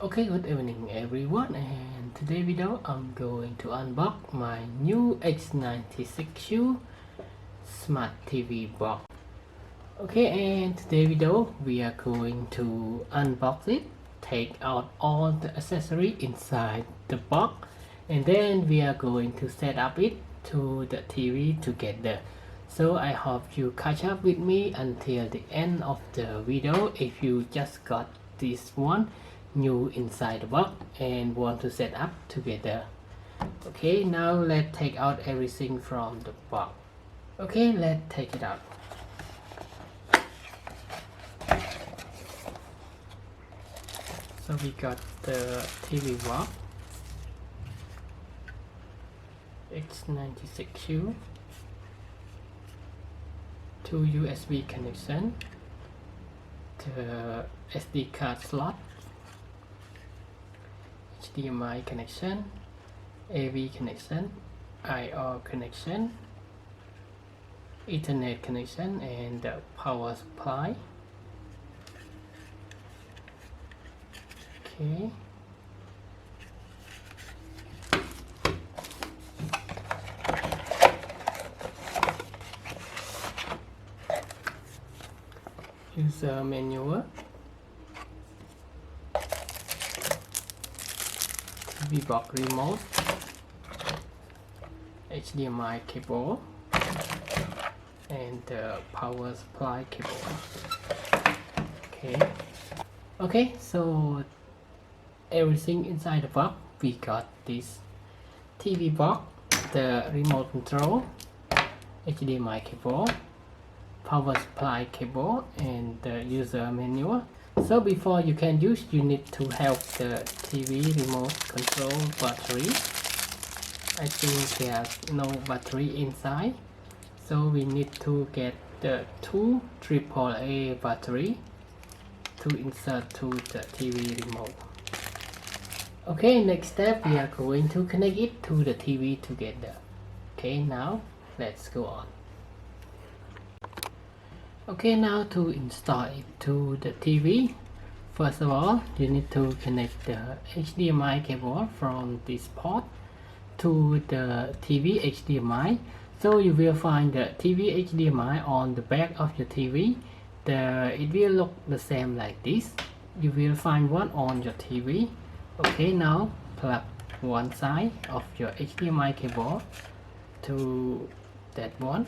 Okay, good evening everyone, and today video I'm going to unbox my new X96Q Smart TV box. Okay, and today video we are going to unbox it, take out all the accessory inside the box, and then we are going to set up it to the TV together. So I hope you catch up with me until the end of the video if you just got this one new inside the box and want to set up together. Okay, now let's take out everything from the box. Okay, let's take it out. So we got the TV box X96Q, 2 USB connection, the SD card slot, HDMI connection, AV connection, IR connection, Ethernet connection, and the power supply. Okay. User manual, TV box remote, HDMI cable, and the power supply cable. Okay, so everything inside the box. We got this TV box, the remote control, HDMI cable, power supply cable, and the user manual. So before you can use, you need to have the TV remote control battery. I think there's no battery inside, so we need to get the two AAA battery to insert to the TV remote. Okay, next step, we are going to connect it to the TV together. Okay, now let's go on. Okay, now to install it to the TV, first of all you need to connect the HDMI cable from this port to the TV HDMI. So you will find the TV HDMI on the back of your TV. It will look the same like this. You will find one on your TV. Okay, now plug one side of your HDMI cable to that one.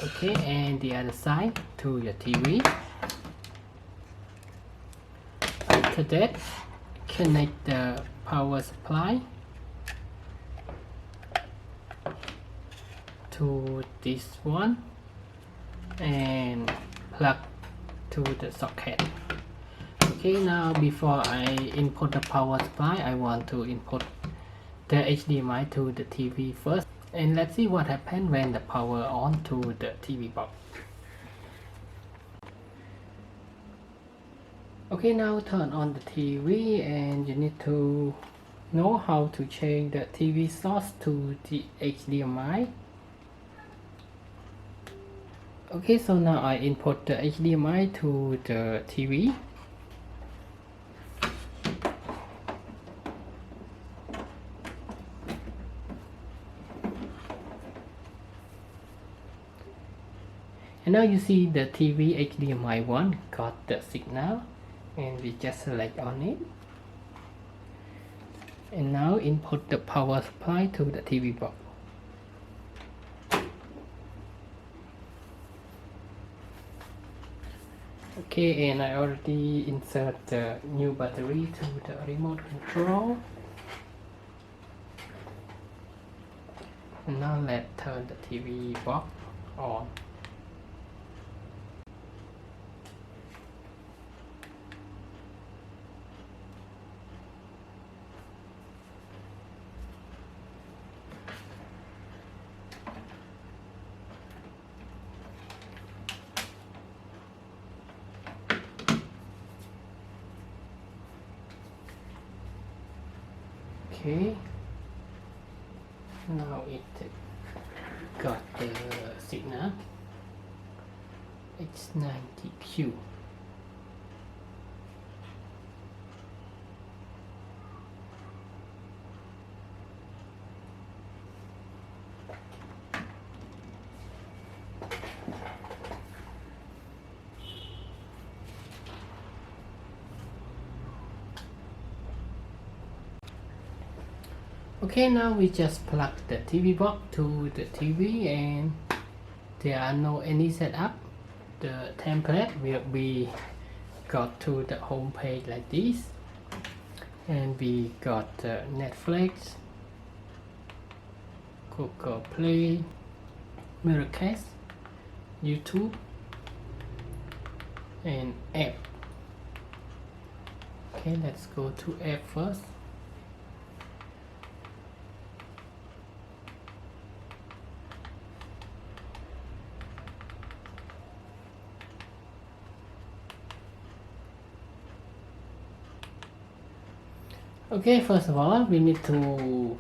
Okay, and the other side to your TV. After that, connect the power supply to this one and plug to the socket. Okay, now before I input the power supply, I want to input the HDMI to the TV first, and let's see what happens when the power on to the TV box. Okay, now turn on the TV, and you need to know how to change the TV source to the HDMI. Okay, so now I input the HDMI to the TV. And now you see the TV HDMI one got the signal, and we just select on it. And now input the power supply to the TV box. Okay, and I already insert the new battery to the remote control. And now let's turn the TV box on. Okay, now it got the signal. X90Q. Okay, now we just plug the TV box to the TV and there are no any setup. The template will be got to the home page like this, and we got Netflix, Google Play, Miracast, YouTube, and app. Okay, let's go to app first. Okay, first of all, we need to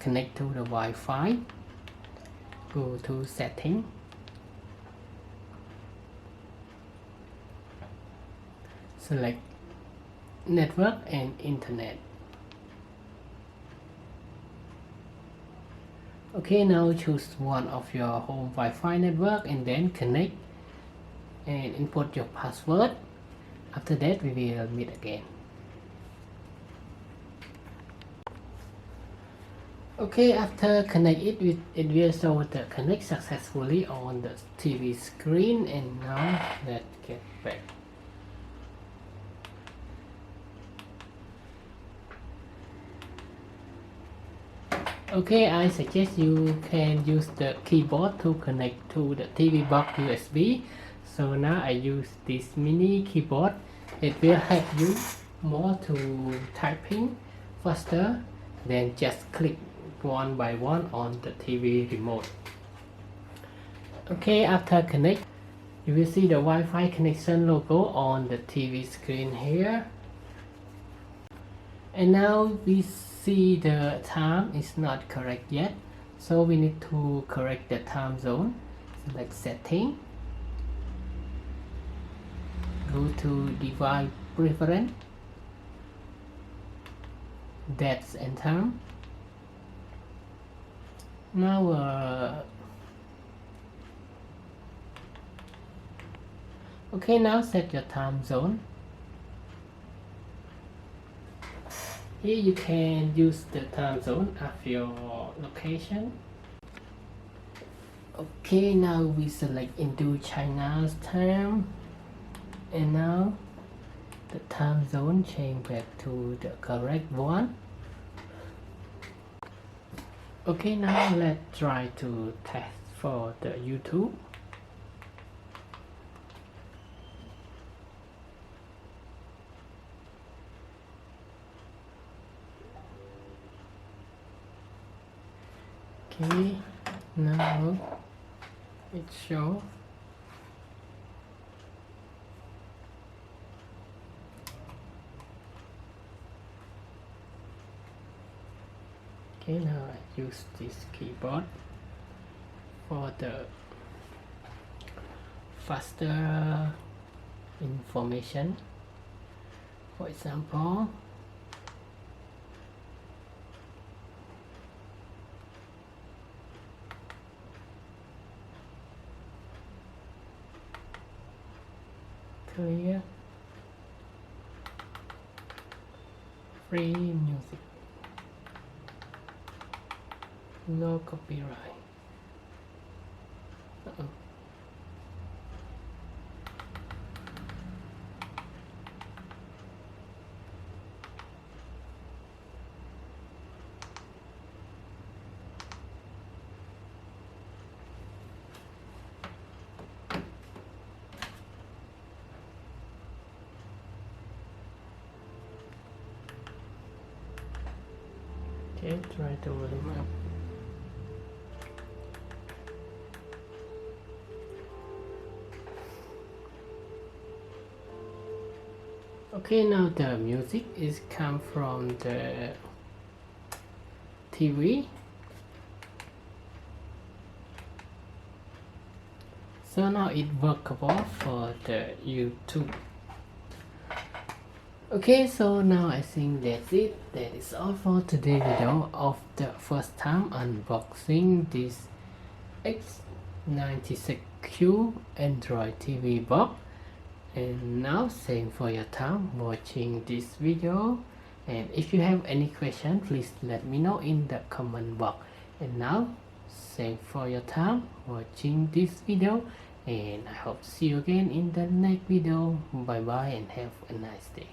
connect to the Wi-Fi. Go to setting. Select network and internet. Okay, now choose one of your home Wi-Fi network and then connect and input your password. After that, we will meet again. Okay, after connect it will show the connect successfully on the TV screen, and now let's get back. Okay, I suggest you can use the keyboard to connect to the TV box USB. So now I use this mini keyboard. It will help you more to typing faster than just click one by one on the TV remote. Okay, after connect, you will see the Wi-Fi connection logo on the TV screen here. And now we see the time is not correct yet, so we need to correct the time zone. Select setting, go to device preference, dates and time. Now okay, now set your time zone. Here you can use the time zone of your location. Okay, now we select into China's time, and now the time zone change back to the correct one. Okay, now let's try to test for the YouTube. Okay, now it shows. Okay, now I use this keyboard for the faster information. For example, clear, free music, no copyright. Okay, try to volume up. Okay, now the music is come from the TV. So now it workable for the YouTube. Okay, so now I think that's it. That is all for today's video of the first time unboxing this X96Q Android TV box. And now thanks for your time watching this video, and if you have any question, please let me know in the comment box. And now thanks for your time watching this video, and I hope to see you again in the next video. Bye bye and have a nice day.